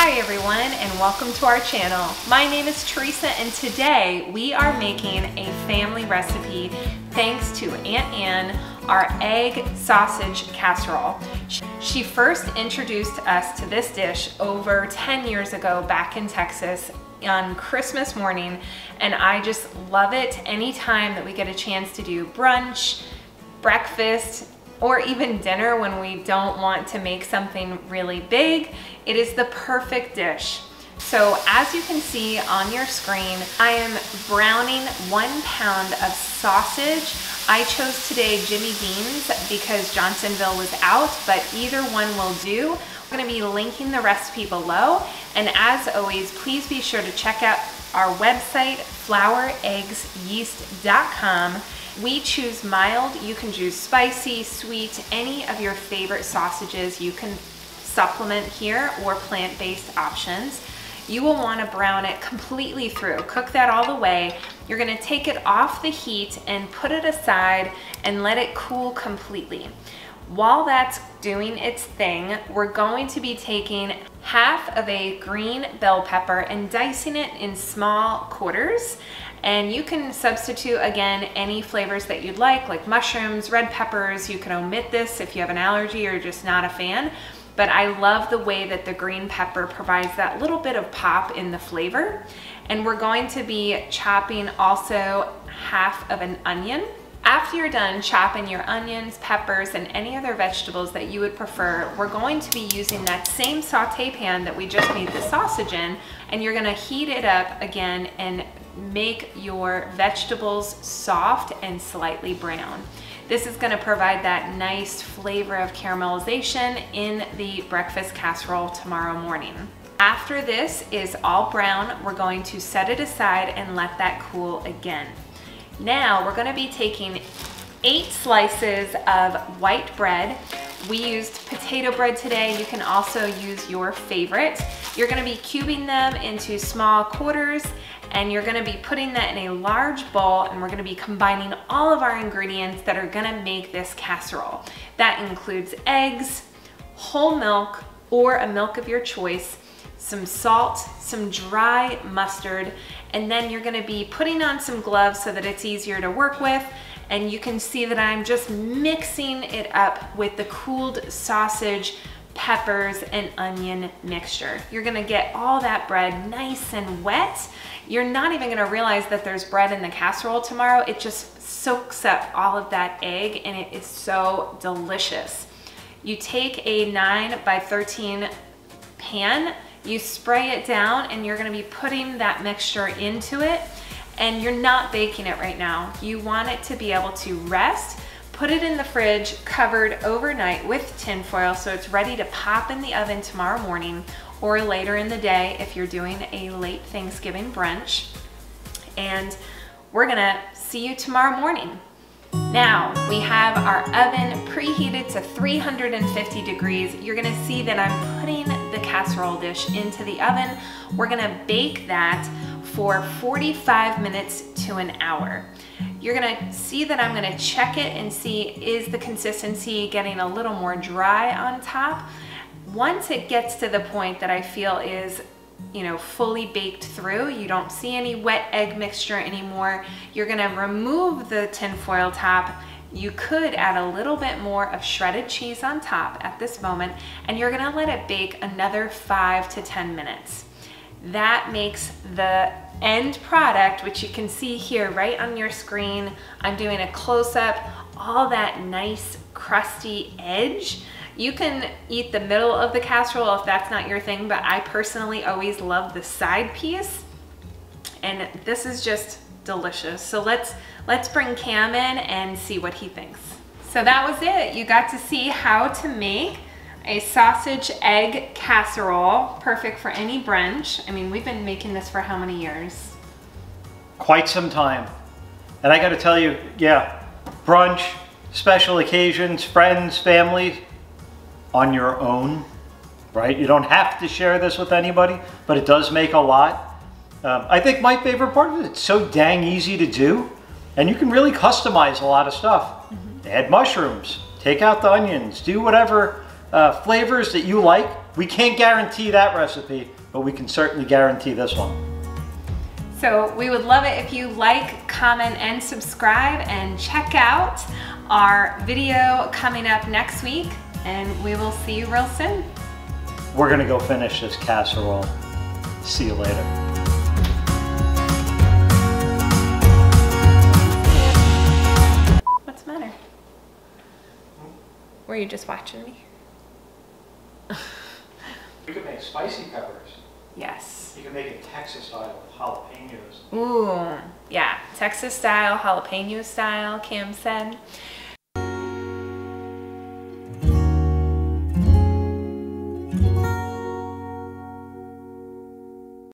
Hi everyone and welcome to our channel. My name is Theresa and today we are making a family recipe thanks to Aunt Ann, our egg sausage casserole. She first introduced us to this dish over 10 years ago back in Texas on Christmas morning, and I just love it anytime that we get a chance to do brunch, breakfast, or even dinner when we don't want to make something really big. It is the perfect dish. So as you can see on your screen, I am browning 1 pound of sausage. I chose today Jimmy Dean's because Johnsonville was out, but either one will do. I'm gonna be linking the recipe below. And as always, please be sure to check out our website, floureggsyeast.com. We choose mild. You can choose spicy, sweet, any of your favorite sausages you can supplement here, or plant-based options. You will want to brown it completely through. Cook that all the way. You're going to take it off the heat and put it aside and let it cool completely. While that's doing its thing, we're going to be taking half of a green bell pepper and dicing it in small quarters. And you can substitute, again, any flavors that you'd like mushrooms, red peppers. You can omit this if you have an allergy or just not a fan. But I love the way that the green pepper provides that little bit of pop in the flavor. And we're going to be chopping also half of an onion. After you're done chopping your onions, peppers, and any other vegetables that you would prefer, we're going to be using that same saute pan that we just made the sausage in, and you're gonna heat it up again and make your vegetables soft and slightly brown. This is gonna provide that nice flavor of caramelization in the breakfast casserole tomorrow morning. After this is all brown, we're going to set it aside and let that cool again. Now we're gonna be taking 8 slices of white bread. We used potato bread today. You can also use your favorite. You're gonna be cubing them into small quarters, and you're gonna be putting that in a large bowl, and we're gonna be combining all of our ingredients that are gonna make this casserole. That includes eggs, whole milk, or a milk of your choice, some salt, some dry mustard, and then you're gonna be putting on some gloves so that it's easier to work with. And you can see that I'm just mixing it up with the cooled sausage, peppers, and onion mixture. You're gonna get all that bread nice and wet. You're not even gonna realize that there's bread in the casserole tomorrow. It just soaks up all of that egg, and it is so delicious. You take a 9 by 13 pan, you spray it down, and you're gonna be putting that mixture into it. And you're not baking it right now. You want it to be able to rest. Put it in the fridge covered overnight with tin foil so it's ready to pop in the oven tomorrow morning or later in the day if you're doing a late Thanksgiving brunch. And we're gonna see you tomorrow morning. Now we have our oven preheated to 350 degrees. You're gonna see that I'm putting the casserole dish into the oven. We're gonna bake that for 45 minutes to an hour. You're gonna see that I'm gonna check it and see, is the consistency getting a little more dry on top? Once it gets to the point that I feel is, fully baked through, you don't see any wet egg mixture anymore, you're gonna remove the tin foil top. You could add a little bit more of shredded cheese on top at this moment, and you're gonna let it bake another 5 to 10 minutes. That makes the end product, which you can see here right on your screen. I'm doing a close-up, all that nice crusty edge. You can eat the middle of the casserole if that's not your thing, but I personally always love the side piece, and this is just delicious. So let's bring Cam in and see what he thinks. So that was it. You got to see how to make a sausage egg casserole, perfect for any brunch. I mean, we've been making this for how many years? Quite some time. And I gotta tell you, yeah, brunch, special occasions, friends, family, on your own, right? You don't have to share this with anybody, but it does make a lot. I think my favorite part of it, it's so dang easy to do, and you can really customize a lot of stuff. Add mushrooms, take out the onions, do whatever flavors that you like. We can't guarantee that recipe, but we can certainly guarantee this one. So we would love it if you like, comment, and subscribe, and check out our video coming up next week, and we will see you real soon. We're gonna go finish this casserole. See you later. What's the matter? Were you just watching me? You can make spicy peppers. Yes. You can make it Texas style with jalapenos. Ooh, yeah. Texas style, jalapeno style, Cam said.